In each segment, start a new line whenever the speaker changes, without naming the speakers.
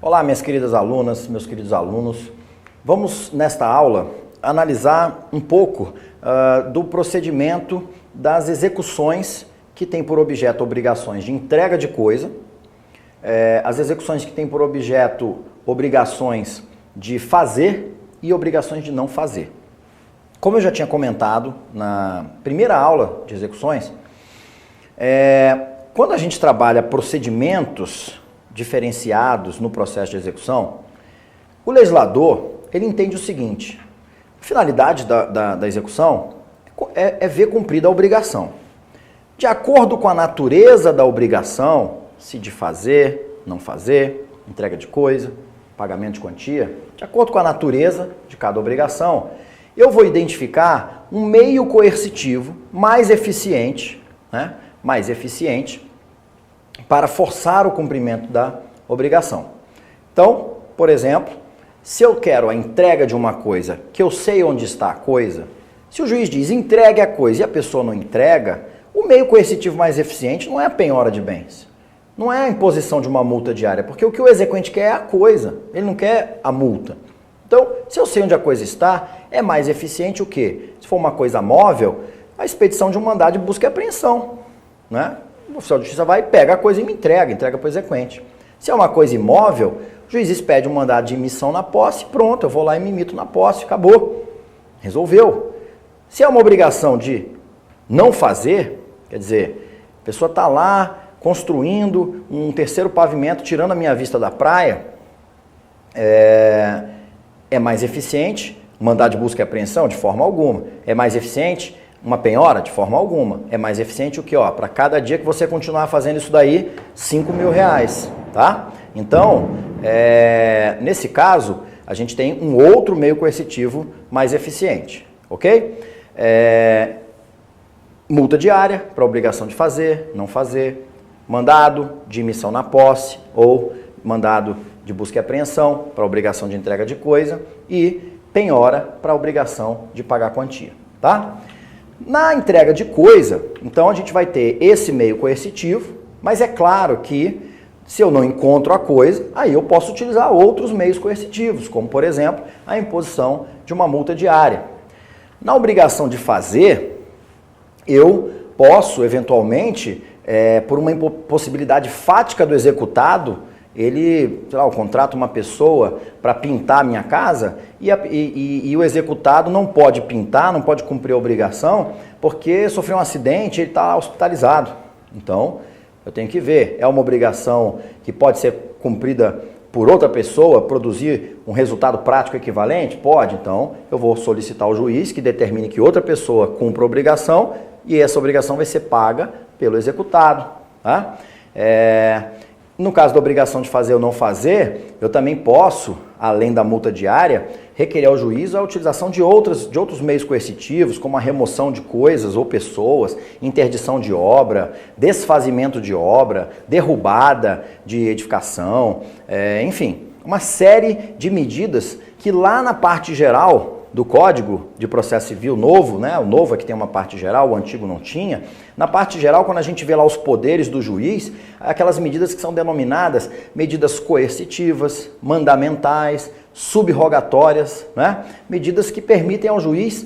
Olá, minhas queridas alunas, meus queridos alunos. Vamos, nesta aula, analisar um pouco do procedimento das execuções que tem por objeto obrigações de entrega de coisa, as execuções que têm por objeto obrigações de fazer e obrigações de não fazer. Como eu já tinha comentado na primeira aula de execuções, quando a gente trabalha procedimentos diferenciados no processo de execução, o legislador ele entende o seguinte: a finalidade da execução é ver cumprida a obrigação. De acordo com a natureza da obrigação, se de fazer, não fazer, entrega de coisa, pagamento de quantia, de acordo com a natureza de cada obrigação, eu vou identificar um meio coercitivo mais eficiente, para forçar o cumprimento da obrigação. Então, por exemplo, se eu quero a entrega de uma coisa, que eu sei onde está a coisa, se o juiz diz entregue a coisa e a pessoa não entrega, o meio coercitivo mais eficiente não é a penhora de bens, não é a imposição de uma multa diária, porque o que o exequente quer é a coisa, ele não quer a multa. Então, se eu sei onde a coisa está, é mais eficiente o quê? Se for uma coisa móvel, a expedição de um mandado de busca e apreensão, né? O oficial de justiça vai, pega a coisa e me entrega para o exequente. Se é uma coisa imóvel, o juiz expede um mandado de emissão na posse, pronto, eu vou lá e me imito na posse, acabou. Resolveu. Se é uma obrigação de não fazer, quer dizer, a pessoa está lá construindo um terceiro pavimento, tirando a minha vista da praia, é mais eficiente mandado de busca e apreensão? De forma alguma. É mais eficiente uma penhora? De forma alguma. É mais eficiente o que? Para cada dia que você continuar fazendo isso daí, R$5.000, tá? Então, nesse caso, a gente tem um outro meio coercitivo mais eficiente, ok? Multa diária para obrigação de fazer, não fazer, mandado de emissão na posse ou mandado de busca e apreensão para obrigação de entrega de coisa e penhora para obrigação de pagar quantia, tá? Na entrega de coisa, então a gente vai ter esse meio coercitivo, mas é claro que se eu não encontro a coisa, aí eu posso utilizar outros meios coercitivos, como por exemplo, a imposição de uma multa diária. Na obrigação de fazer, eu posso eventualmente, por uma impossibilidade fática do executado, ele, sei lá, eu contrato uma pessoa para pintar a minha casa e o executado não pode pintar, não pode cumprir a obrigação, porque sofreu um acidente e ele está hospitalizado. Então, eu tenho que ver, é uma obrigação que pode ser cumprida por outra pessoa, produzir um resultado prático equivalente? Pode, então eu vou solicitar ao juiz que determine que outra pessoa cumpra a obrigação e essa obrigação vai ser paga pelo executado, tá? No caso da obrigação de fazer ou não fazer, eu também posso, além da multa diária, requerer ao juiz a utilização de outros meios coercitivos, como a remoção de coisas ou pessoas, interdição de obra, desfazimento de obra, derrubada de edificação, enfim, uma série de medidas que lá na parte geral do Código de Processo Civil novo, né? O novo é que tem uma parte geral, o antigo não tinha. Na parte geral, quando a gente vê lá os poderes do juiz, aquelas medidas que são denominadas medidas coercitivas, mandamentais, subrogatórias, né? Medidas que permitem ao juiz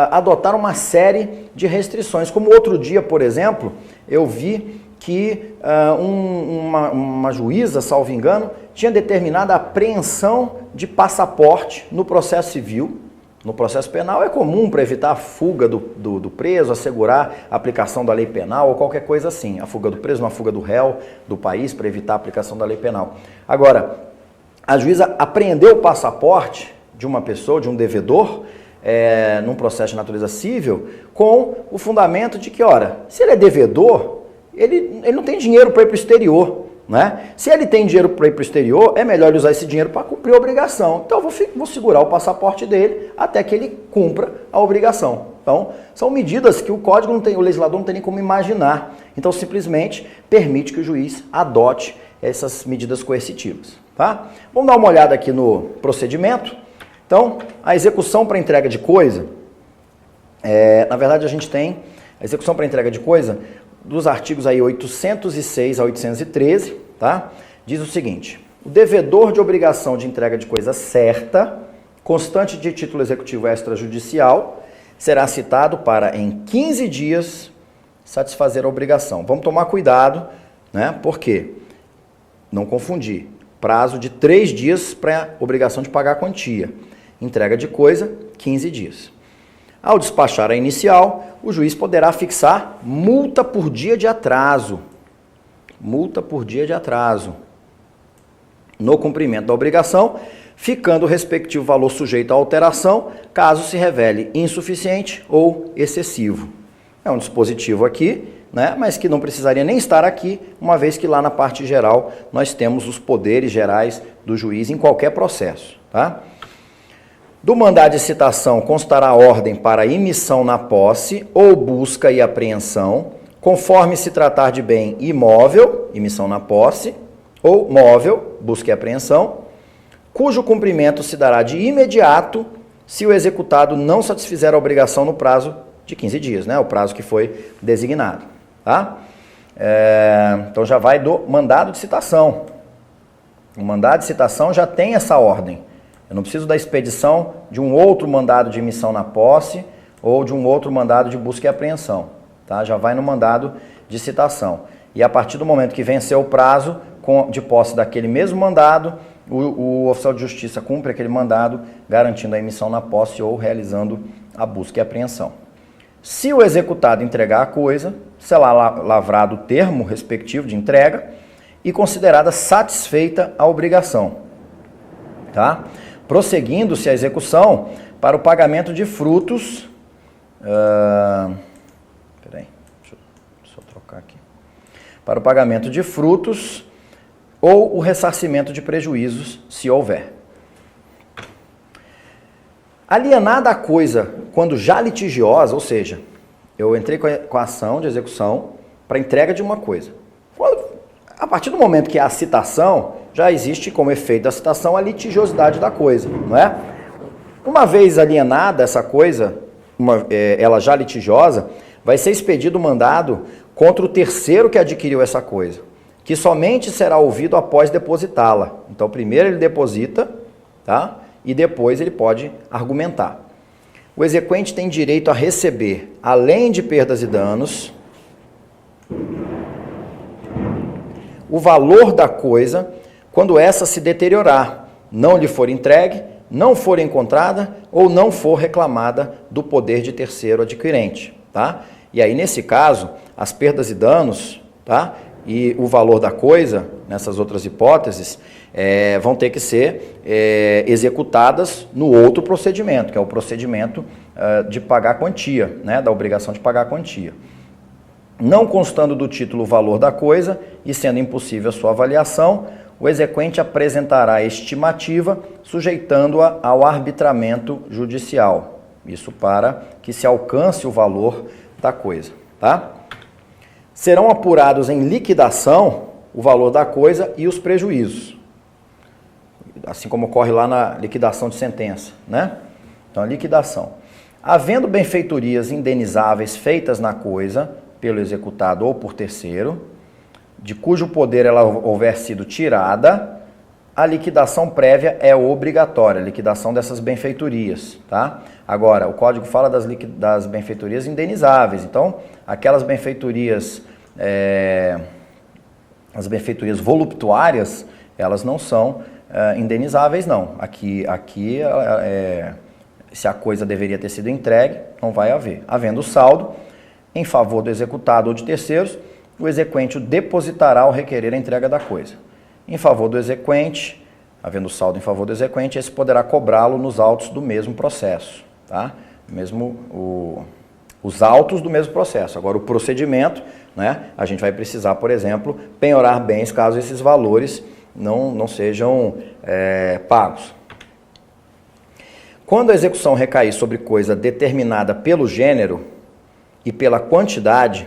adotar uma série de restrições. Como outro dia, por exemplo, eu vi que uma juíza, salvo engano, tinha determinado a apreensão de passaporte no processo civil. No processo penal é comum para evitar a fuga do preso, assegurar a aplicação da lei penal ou qualquer coisa assim. A fuga do preso, uma fuga do réu do país para evitar a aplicação da lei penal. Agora, a juíza apreendeu o passaporte de uma pessoa, de um devedor, num processo de natureza civil, com o fundamento de que, ora, se ele é devedor, ele não tem dinheiro para ir para o exterior. Né? Se ele tem dinheiro para ir para o exterior, é melhor ele usar esse dinheiro para cumprir a obrigação. Então eu vou segurar o passaporte dele até que ele cumpra a obrigação. Então, são medidas que o código não tem, o legislador não tem nem como imaginar. Então, simplesmente permite que o juiz adote essas medidas coercitivas. Tá? Vamos dar uma olhada aqui no procedimento. Então, a execução para entrega de coisa, na verdade a gente tem A execução para entrega de coisa, dos artigos aí 806 a 813, tá? Diz o seguinte: o devedor de obrigação de entrega de coisa certa, constante de título executivo extrajudicial, será citado para, em 15 dias, satisfazer a obrigação. Vamos tomar cuidado, né? Por quê? Não confundir. Prazo de 3 dias para obrigação de pagar a quantia. Entrega de coisa, 15 dias. Ao despachar a inicial, o juiz poderá fixar multa por dia de atraso. Multa por dia de atraso. No cumprimento da obrigação, ficando o respectivo valor sujeito à alteração, caso se revele insuficiente ou excessivo. É um dispositivo aqui, né, mas que não precisaria nem estar aqui, uma vez que lá na parte geral nós temos os poderes gerais do juiz em qualquer processo. Tá? Do mandado de citação constará ordem para emissão na posse ou busca e apreensão, conforme se tratar de bem imóvel, emissão na posse, ou móvel, busca e apreensão, cujo cumprimento se dará de imediato se o executado não satisfizer a obrigação no prazo de 15 dias, né? O prazo que foi designado. Tá? Então já vai do mandado de citação. O mandado de citação já tem essa ordem. Eu não preciso da expedição de um outro mandado de emissão na posse ou de um outro mandado de busca e apreensão. Tá? Já vai no mandado de citação. E a partir do momento que venceu o prazo de posse daquele mesmo mandado, o oficial de justiça cumpre aquele mandado, garantindo a emissão na posse ou realizando a busca e apreensão. Se o executado entregar a coisa, será lavrado o termo respectivo de entrega e considerada satisfeita a obrigação. Tá? Prosseguindo-se a execução para o pagamento de frutos. Deixa eu trocar aqui. Para o pagamento de frutos ou o ressarcimento de prejuízos, se houver. Alienada a coisa quando já litigiosa, ou seja, eu entrei com a ação de execução para entrega de uma coisa. A partir do momento que há a citação, já existe como efeito da citação a litigiosidade da coisa, não é? Uma vez alienada essa coisa, ela já litigiosa, vai ser expedido o mandado contra o terceiro que adquiriu essa coisa, que somente será ouvido após depositá-la. Então, primeiro ele deposita, tá? E depois ele pode argumentar. O exequente tem direito a receber, além de perdas e danos, o valor da coisa quando essa se deteriorar, não lhe for entregue, não for encontrada ou não for reclamada do poder de terceiro adquirente. Tá? E aí, nesse caso, as perdas e danos, tá? E o valor da coisa, nessas outras hipóteses, vão ter que ser executadas no outro procedimento, que é o procedimento de pagar a quantia, né, da obrigação de pagar a quantia. Não constando do título o valor da coisa e sendo impossível a sua avaliação, o exequente apresentará a estimativa, sujeitando-a ao arbitramento judicial. Isso para que se alcance o valor da coisa. Tá? Serão apurados em liquidação o valor da coisa e os prejuízos. Assim como ocorre lá na liquidação de sentença, né? Então, a liquidação. Havendo benfeitorias indenizáveis feitas na coisa, pelo executado ou por terceiro, de cujo poder ela houver sido tirada, a liquidação prévia é obrigatória, a liquidação dessas benfeitorias, tá? Agora, o Código fala das benfeitorias indenizáveis, então, aquelas benfeitorias, as benfeitorias voluptuárias, elas não são indenizáveis, não. Aqui se a coisa deveria ter sido entregue, não vai haver. Havendo saldo, em favor do executado ou de terceiros, o exequente depositará ao requerer a entrega da coisa. Em favor do exequente, havendo saldo em favor do exequente, esse poderá cobrá-lo nos autos do mesmo processo. Tá? Os autos do mesmo processo. Agora, o procedimento, né, a gente vai precisar, por exemplo, penhorar bens caso esses valores não sejam pagos. Quando a execução recair sobre coisa determinada pelo gênero e pela quantidade,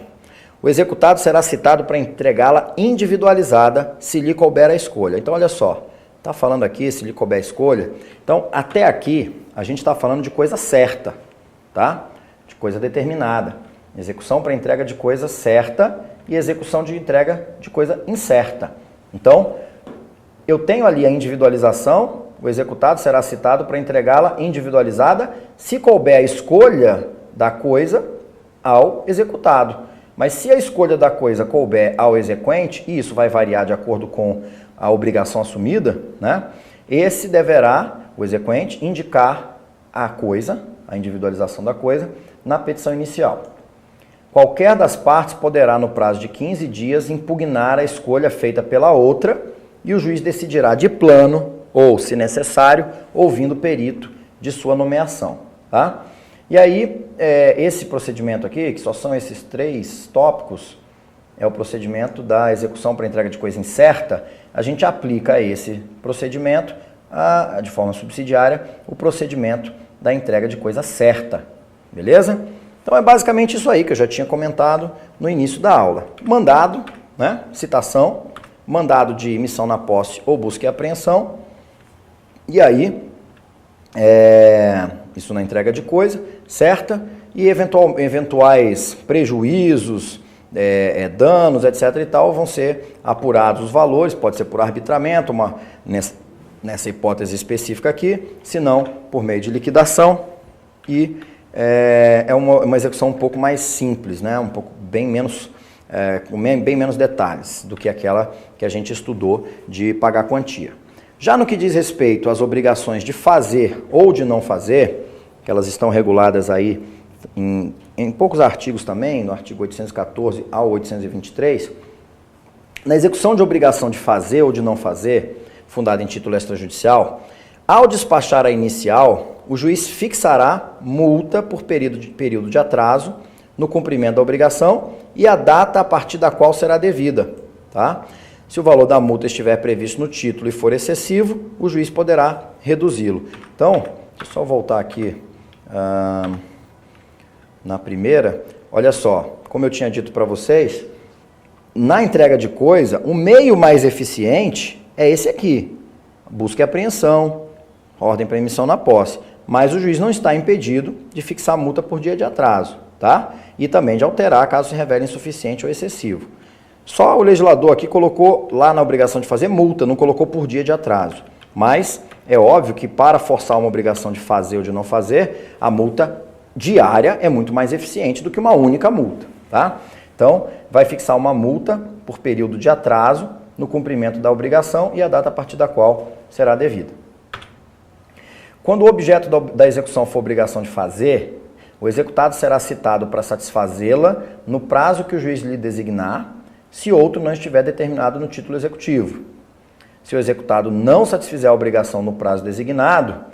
o executado será citado para entregá-la individualizada, se lhe couber a escolha. Então, olha só, está falando aqui, se lhe couber a escolha. Então, até aqui, a gente está falando de coisa certa, tá? De coisa determinada. Execução para entrega de coisa certa e execução de entrega de coisa incerta. Então, eu tenho ali a individualização, o executado será citado para entregá-la individualizada, se couber a escolha da coisa ao executado. Mas se a escolha da coisa couber ao exequente, e isso vai variar de acordo com a obrigação assumida, né? Esse deverá, o exequente, indicar a coisa, a individualização da coisa, na petição inicial. Qualquer das partes poderá, no prazo de 15 dias, impugnar a escolha feita pela outra e o juiz decidirá de plano, ou, se necessário, ouvindo o perito de sua nomeação. Tá? E aí, esse procedimento aqui, que só são esses 3 tópicos, é o procedimento da execução para entrega de coisa incerta, a gente aplica a esse procedimento, de forma subsidiária, o procedimento da entrega de coisa certa. Beleza? Então é basicamente isso aí que eu já tinha comentado no início da aula. Mandado, né? Citação, mandado de emissão na posse ou busca e apreensão. E aí, isso na entrega de coisa certa e eventuais prejuízos, danos, etc. e tal, vão ser apurados os valores, pode ser por arbitramento, nessa hipótese específica aqui, se não por meio de liquidação e é uma execução um pouco mais simples, né? Um pouco bem menos detalhes do que aquela que a gente estudou de pagar quantia. Já no que diz respeito às obrigações de fazer ou de não fazer, que elas estão reguladas aí em poucos artigos também, no artigo 814 ao 823, na execução de obrigação de fazer ou de não fazer, fundada em título extrajudicial, ao despachar a inicial, o juiz fixará multa por período de atraso no cumprimento da obrigação e a data a partir da qual será devida. Tá? Se o valor da multa estiver previsto no título e for excessivo, o juiz poderá reduzi-lo. Então, deixa eu só voltar aqui na primeira. Olha só, como eu tinha dito para vocês, na entrega de coisa, o meio mais eficiente é esse aqui. Busca e apreensão, ordem para emissão na posse. Mas o juiz não está impedido de fixar multa por dia de atraso, tá? E também de alterar caso se revele insuficiente ou excessivo. Só o legislador aqui colocou lá na obrigação de fazer multa, não colocou por dia de atraso. Mas é óbvio que para forçar uma obrigação de fazer ou de não fazer, a multa diária é muito mais eficiente do que uma única multa, tá? Então, vai fixar uma multa por período de atraso no cumprimento da obrigação e a data a partir da qual será devida. Quando o objeto da execução for obrigação de fazer, o executado será citado para satisfazê-la no prazo que o juiz lhe designar, se outro não estiver determinado no título executivo. Se o executado não satisfizer a obrigação no prazo designado,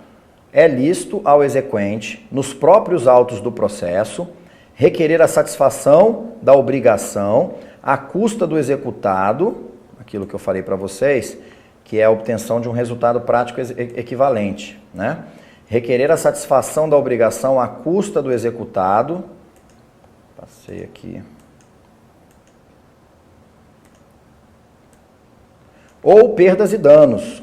é lícito ao exequente, nos próprios autos do processo, requerer a satisfação da obrigação à custa do executado, aquilo que eu falei para vocês, que é a obtenção de um resultado prático equivalente, né? Requerer a satisfação da obrigação à custa do executado, passei aqui, ou perdas e danos,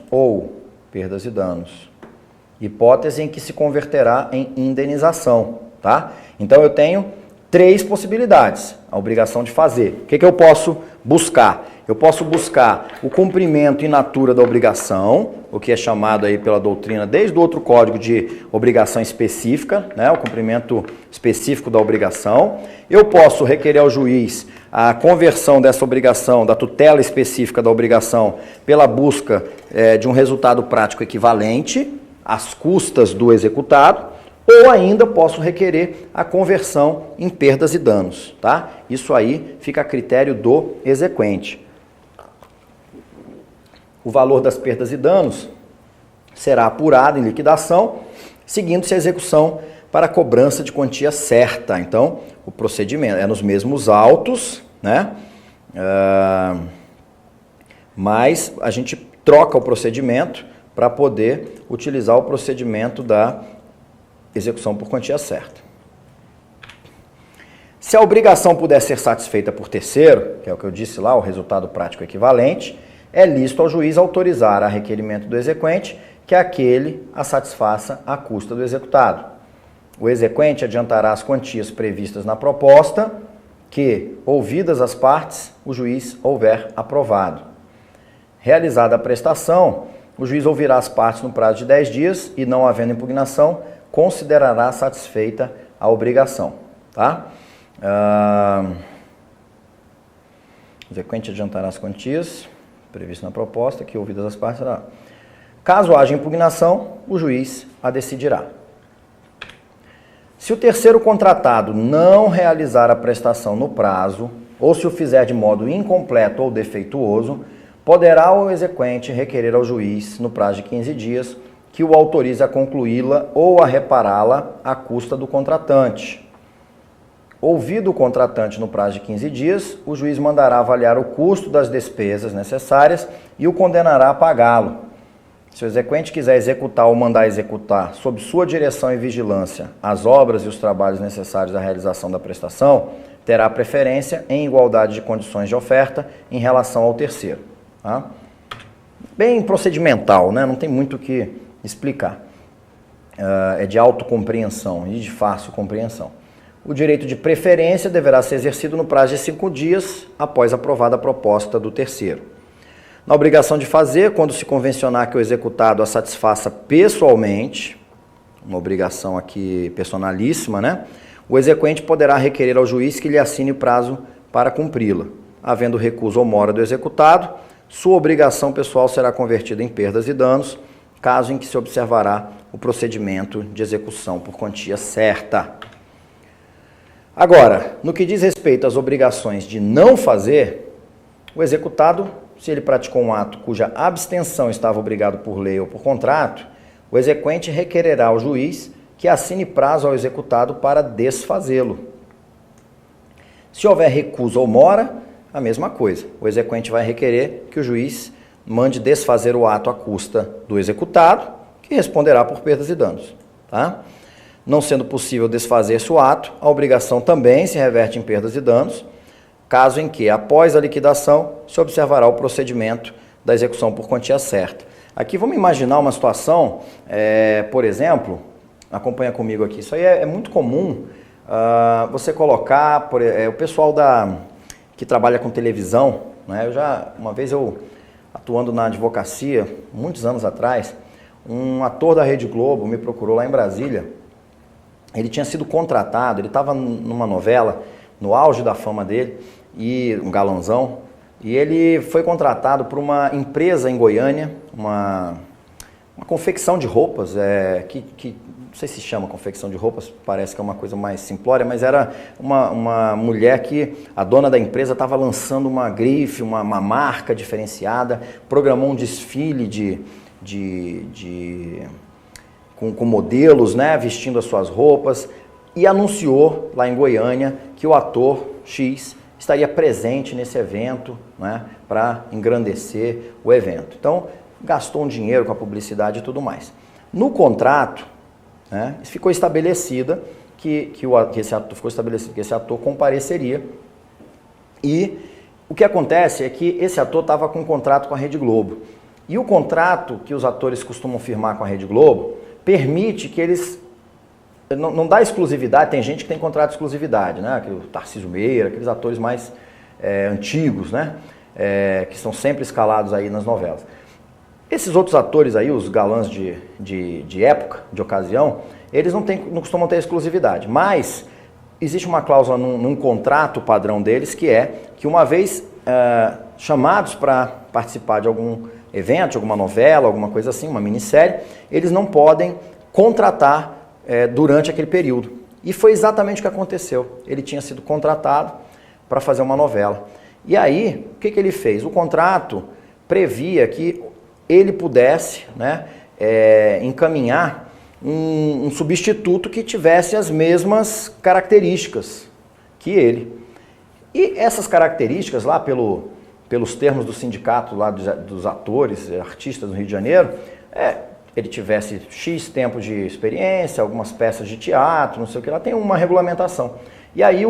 hipótese em que se converterá em indenização, tá? Então eu tenho 3 possibilidades, a obrigação de fazer. O que eu posso buscar? Eu posso buscar o cumprimento in natura da obrigação, o que é chamado aí pela doutrina desde o outro código de obrigação específica, né, o cumprimento específico da obrigação. Eu posso requerer ao juiz a conversão dessa obrigação, da tutela específica da obrigação, pela busca de um resultado prático equivalente às custas do executado, ou ainda posso requerer a conversão em perdas e danos, tá? Isso aí fica a critério do exequente. O valor das perdas e danos será apurado em liquidação, seguindo-se a execução para cobrança de quantia certa. Então, o procedimento é nos mesmos autos, né? Mas a gente troca o procedimento para poder utilizar o procedimento da execução por quantia certa. Se a obrigação puder ser satisfeita por terceiro, que é o que eu disse lá, o resultado prático equivalente, é lícito ao juiz autorizar a requerimento do exequente que aquele a satisfaça à custa do executado. O exequente adiantará as quantias previstas na proposta que, ouvidas as partes, o juiz houver aprovado. Realizada a prestação, o juiz ouvirá as partes no prazo de 10 dias e, não havendo impugnação, considerará satisfeita a obrigação. Tá? O exequente adiantará as quantias previstas na proposta que, ouvidas as partes, será. Caso haja impugnação, o juiz a decidirá. Se o terceiro contratado não realizar a prestação no prazo, ou se o fizer de modo incompleto ou defeituoso, poderá o exequente requerer ao juiz, no prazo de 15 dias, que o autorize a concluí-la ou a repará-la à custa do contratante. Ouvido o contratante no prazo de 15 dias, o juiz mandará avaliar o custo das despesas necessárias e o condenará a pagá-lo. Se o exequente quiser executar ou mandar executar, sob sua direção e vigilância, as obras e os trabalhos necessários à realização da prestação, terá preferência em igualdade de condições de oferta em relação ao terceiro. Tá? Bem procedimental, né? Não tem muito o que explicar. É de autocompreensão e de fácil compreensão. O direito de preferência deverá ser exercido no prazo de 5 dias após aprovada a proposta do terceiro. Na obrigação de fazer, quando se convencionar que o executado a satisfaça pessoalmente, uma obrigação aqui personalíssima, né? O exequente poderá requerer ao juiz que lhe assine o prazo para cumpri-la. Havendo recusa ou mora do executado, sua obrigação pessoal será convertida em perdas e danos, caso em que se observará o procedimento de execução por quantia certa. Agora, no que diz respeito às obrigações de não fazer, o executado, se ele praticou um ato cuja abstenção estava obrigado por lei ou por contrato, o exequente requererá ao juiz que assine prazo ao executado para desfazê-lo. Se houver recusa ou mora, a mesma coisa. O exequente vai requerer que o juiz mande desfazer o ato à custa do executado, que responderá por perdas e danos. Tá? Não sendo possível desfazer-se o ato, a obrigação também se reverte em perdas e danos, caso em que, após a liquidação, se observará o procedimento da execução por quantia certa. Aqui vamos imaginar uma situação, por exemplo, acompanha comigo aqui, isso aí é muito comum, você colocar, o pessoal que trabalha com televisão, né? Uma vez eu, atuando na advocacia, muitos anos atrás, um ator da Rede Globo me procurou lá em Brasília, ele tinha sido contratado, ele estava numa novela, no auge da fama dele, e um galãozão, e ele foi contratado por uma empresa em Goiânia, uma confecção de roupas, que não sei se chama confecção de roupas, parece que é uma coisa mais simplória, mas era uma mulher que, a dona da empresa, estava lançando uma grife, uma marca diferenciada, programou um desfile com modelos, né, vestindo as suas roupas, e anunciou lá em Goiânia que o ator X estaria presente nesse evento, né, para engrandecer o evento. Então, gastou um dinheiro com a publicidade e tudo mais. No contrato, né, ficou estabelecido que esse ator compareceria. E o que acontece é que esse ator estava com um contrato com a Rede Globo. E o contrato que os atores costumam firmar com a Rede Globo permite que eles... Não dá exclusividade, tem gente que tem contrato de exclusividade, né? O Tarcísio Meira, aqueles atores mais antigos, né? Que são sempre escalados aí nas novelas. Esses outros atores aí, os galãs de época, de ocasião, eles não costumam ter exclusividade, mas existe uma cláusula num contrato padrão deles que é que uma vez chamados para participar de algum evento, de alguma novela, alguma coisa assim, uma minissérie, eles não podem contratar durante aquele período. E foi exatamente o que aconteceu. Ele tinha sido contratado para fazer uma novela. E aí, o que ele fez? O contrato previa que ele pudesse, né, encaminhar um substituto que tivesse as mesmas características que ele. E essas características, lá pelos termos do sindicato lá dos atores, artistas do Rio de Janeiro, ele tivesse X tempo de experiência, algumas peças de teatro, não sei o que lá, tem uma regulamentação. E aí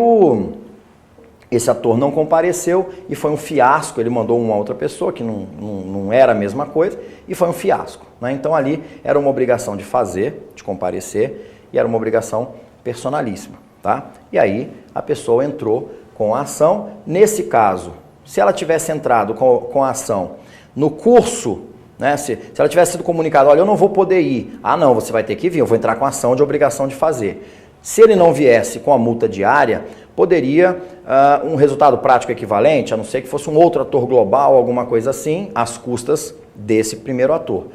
esse ator não compareceu e foi um fiasco, ele mandou uma outra pessoa que não era a mesma coisa e foi um fiasco, né? Então ali era uma obrigação de fazer, de comparecer, e era uma obrigação personalíssima, tá? E aí a pessoa entrou com a ação. Nesse caso, se ela tivesse entrado com a ação no curso, né, se ela tivesse sido comunicada, olha, eu não vou poder ir. Ah, não, você vai ter que vir, eu vou entrar com a ação de obrigação de fazer. Se ele não viesse com a multa diária, poderia um resultado prático equivalente, a não ser que fosse um outro ator global, alguma coisa assim, às custas desse primeiro ator.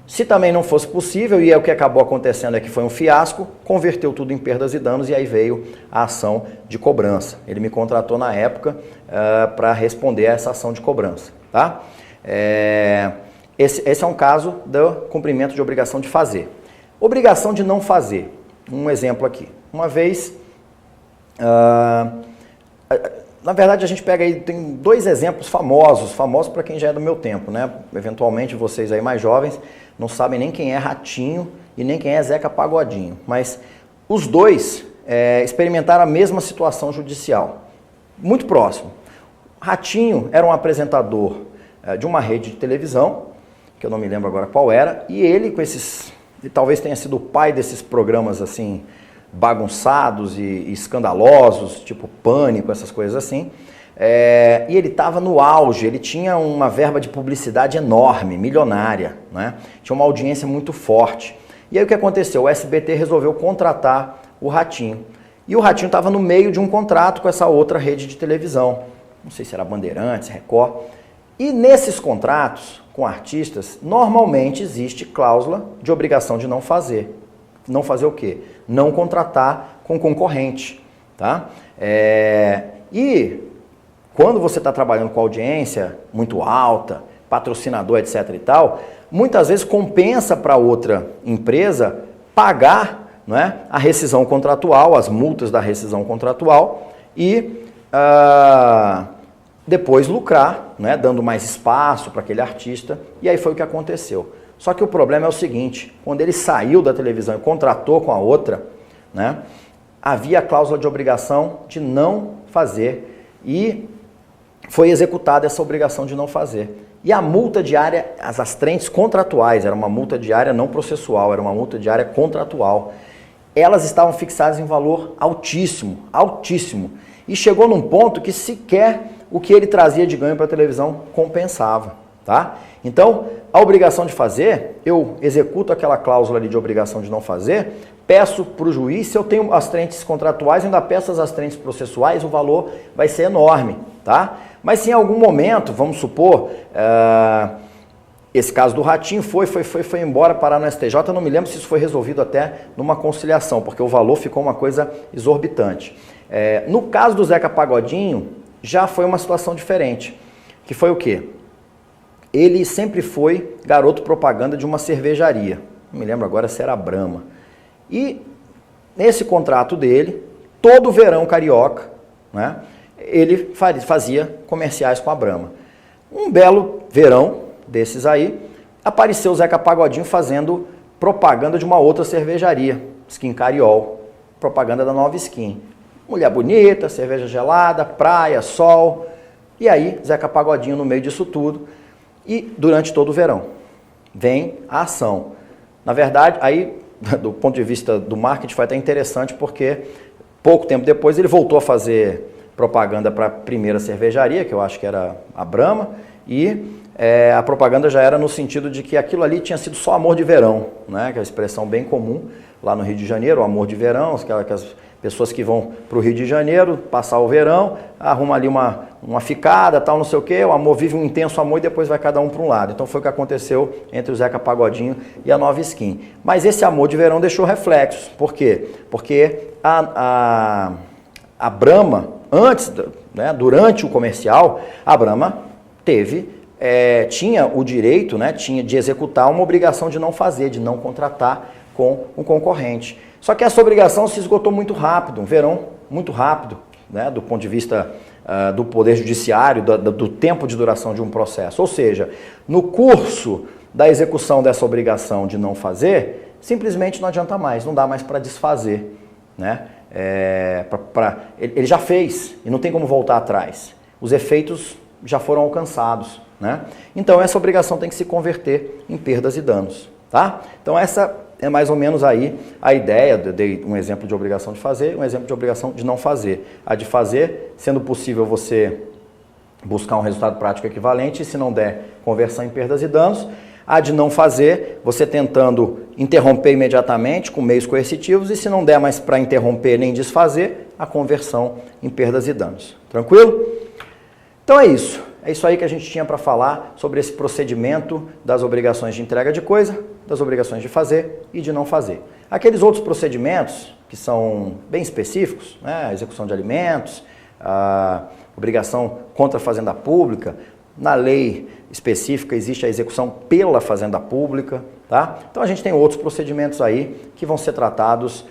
Se também não fosse possível, e o que acabou acontecendo é que foi um fiasco, converteu tudo em perdas e danos e aí veio a ação de cobrança. Ele me contratou na época para responder a essa ação de cobrança. Tá? Esse é um caso do cumprimento de obrigação de fazer. Obrigação de não fazer. Um exemplo aqui. Uma vez, na verdade a gente pega aí, tem dois exemplos famosos para quem já é do meu tempo, né? Eventualmente vocês aí mais jovens não sabem nem quem é Ratinho e nem quem é Zeca Pagodinho, mas os dois experimentaram a mesma situação judicial, muito próximo. Ratinho era um apresentador de uma rede de televisão, que eu não me lembro agora qual era, e ele com esses, e talvez tenha sido o pai desses programas assim, bagunçados e escandalosos, tipo Pânico, essas coisas assim. E ele estava no auge, ele tinha uma verba de publicidade enorme, milionária, né? Tinha uma audiência muito forte. E aí o que aconteceu? O SBT resolveu contratar o Ratinho. E o Ratinho estava no meio de um contrato com essa outra rede de televisão. Não sei se era Bandeirantes, Record. E nesses contratos com artistas, normalmente existe cláusula de obrigação de não fazer. Não fazer o quê? Não contratar com concorrente, tá? E quando você está trabalhando com audiência muito alta, patrocinador, etc e tal, muitas vezes compensa para outra empresa pagar, não é, a rescisão contratual, as multas da rescisão contratual e depois lucrar, né, dando mais espaço para aquele artista. E aí foi o que aconteceu. Só que o problema é o seguinte, quando ele saiu da televisão e contratou com a outra, né, havia a cláusula de obrigação de não fazer e foi executada essa obrigação de não fazer. E a multa diária, as trentes contratuais, era uma multa diária não processual, era uma multa diária contratual, elas estavam fixadas em valor altíssimo, altíssimo. E chegou num ponto que sequer o que ele trazia de ganho para a televisão compensava. Tá? Então, a obrigação de fazer, eu executo aquela cláusula ali de obrigação de não fazer, peço para o juiz, se eu tenho as trentes contratuais, ainda peço as trentes processuais, o valor vai ser enorme. Tá? Mas se em algum momento, vamos supor, esse caso do Ratinho foi embora parar no STJ, eu não me lembro se isso foi resolvido até numa conciliação, porque o valor ficou uma coisa exorbitante. No caso do Zeca Pagodinho, já foi uma situação diferente, que foi o quê? Ele sempre foi garoto propaganda de uma cervejaria. Não me lembro agora se era a Brahma. E nesse contrato dele, todo verão carioca, né, ele fazia comerciais com a Brahma. Um belo verão desses aí, apareceu o Zeca Pagodinho fazendo propaganda de uma outra cervejaria, Skin Cariol, propaganda da Nova Skin. Mulher bonita, cerveja gelada, praia, sol. E aí, Zeca Pagodinho no meio disso tudo. E durante todo o verão vem a ação. Na verdade, aí, do ponto de vista do marketing, foi até interessante porque pouco tempo depois ele voltou a fazer propaganda para a primeira cervejaria, que eu acho que era a Brahma, e a propaganda já era no sentido de que aquilo ali tinha sido só amor de verão, né? Que é a expressão bem comum lá no Rio de Janeiro, o amor de verão, aquelas pessoas que vão para o Rio de Janeiro passar o verão, arruma ali uma ficada, tal, não sei o quê, o amor vive um intenso amor e depois vai cada um para um lado. Então foi o que aconteceu entre o Zeca Pagodinho e a Nova Skin. Mas esse amor de verão deixou reflexos. Por quê? Porque a Brahma, antes, né, durante o comercial, a Brahma tinha o direito, né, tinha de executar uma obrigação de não fazer, de não contratar com um concorrente. Só que essa obrigação se esgotou muito rápido, um verão muito rápido, né, do ponto de vista do poder judiciário, do tempo de duração de um processo. Ou seja, no curso da execução dessa obrigação de não fazer, simplesmente não adianta mais, não dá mais para desfazer. Né? Ele já fez e não tem como voltar atrás. Os efeitos já foram alcançados. Né? Então essa obrigação tem que se converter em perdas e danos. Tá? Então essa é mais ou menos aí a ideia, eu dei um exemplo de obrigação de fazer, um exemplo de obrigação de não fazer. A de fazer, sendo possível você buscar um resultado prático equivalente, e se não der, conversão em perdas e danos. A de não fazer, você tentando interromper imediatamente com meios coercitivos, e se não der mais para interromper nem desfazer, a conversão em perdas e danos. Tranquilo? Então é isso. É isso aí que a gente tinha para falar sobre esse procedimento das obrigações de entrega de coisa, das obrigações de fazer e de não fazer. Aqueles outros procedimentos que são bem específicos, né? A execução de alimentos, a obrigação contra a fazenda pública, na lei específica existe a execução pela fazenda pública, tá? Então a gente tem outros procedimentos aí que vão ser tratados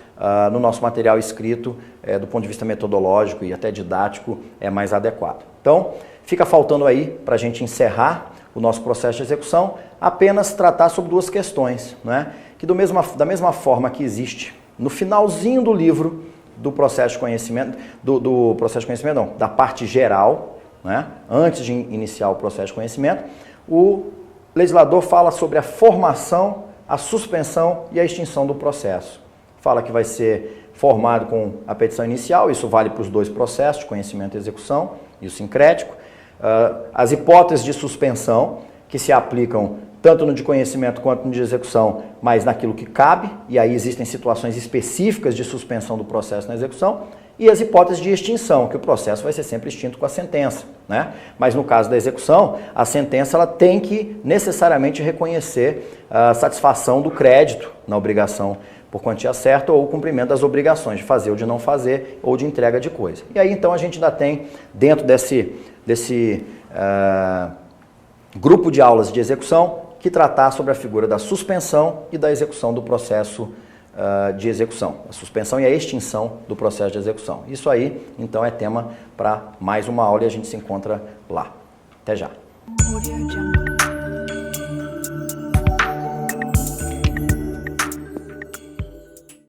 no nosso material escrito, do ponto de vista metodológico e até didático, é mais adequado. Então, fica faltando aí para a gente encerrar o nosso processo de execução, apenas tratar sobre duas questões, né? Que da mesma forma que existe no finalzinho do livro do processo de conhecimento, do processo de conhecimento não, da parte geral, né? Antes de iniciar o processo de conhecimento, o legislador fala sobre a formação, a suspensão e a extinção do processo. Fala que vai ser formado com a petição inicial, isso vale para os dois processos, de conhecimento e execução, e o sincrético. As hipóteses de suspensão, que se aplicam tanto no de conhecimento quanto no de execução, mas naquilo que cabe, e aí existem situações específicas de suspensão do processo na execução, e as hipóteses de extinção, que o processo vai ser sempre extinto com a sentença, né? Mas no caso da execução, a sentença ela tem que necessariamente reconhecer a satisfação do crédito na obrigação por quantia certa ou o cumprimento das obrigações de fazer ou de não fazer ou de entrega de coisa. E aí então a gente ainda tem, dentro desse grupo de aulas de execução, que tratar sobre a figura da suspensão e da execução do processo de execução, a suspensão e a extinção do processo de execução. Isso aí, então, é tema para mais uma aula e a gente se encontra lá. Até já!